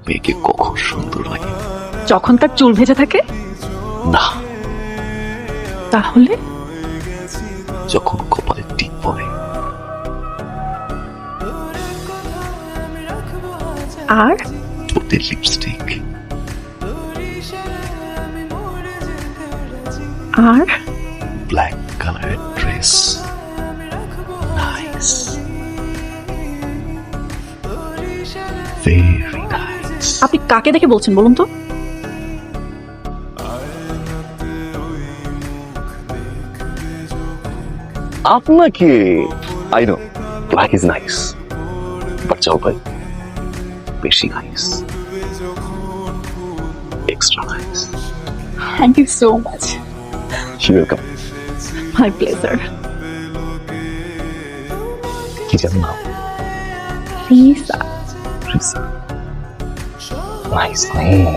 মেয়েকে কখন সুন্দর লাগে? যখন তার চুল ভেজে থাকে। না, তাহলে যখন কপালে টিপ পড়ে। আর ঠোঁটে লিপস্টিক। আর ব্ল্যাক কালারের ড্রেস। Nice, very nice. আপনি কাকে দেখে বলছেন বলুন তো? আপনাকে I know black is nice, but জলপাই বেশি nice, extra nice. Thank you so much. Welcome. My pleasure. কি জানো না? রিসা। রিসা। Nice name.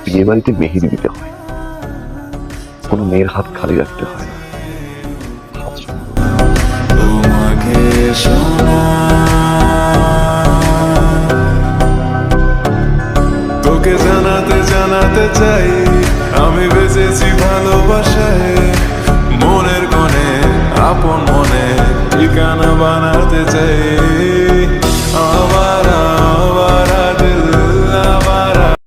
বিয়ে বাড়িতে মেহেদি দিতে হয়, কোনো মেয়ের হাত খালি রাখতে হয় না। তোকে জানাতে জানাতে চাই আমি বেঁচেছি ভালোবাসায়, মনের কোণে আপন মনে ঠিকানা বানাতে চাই।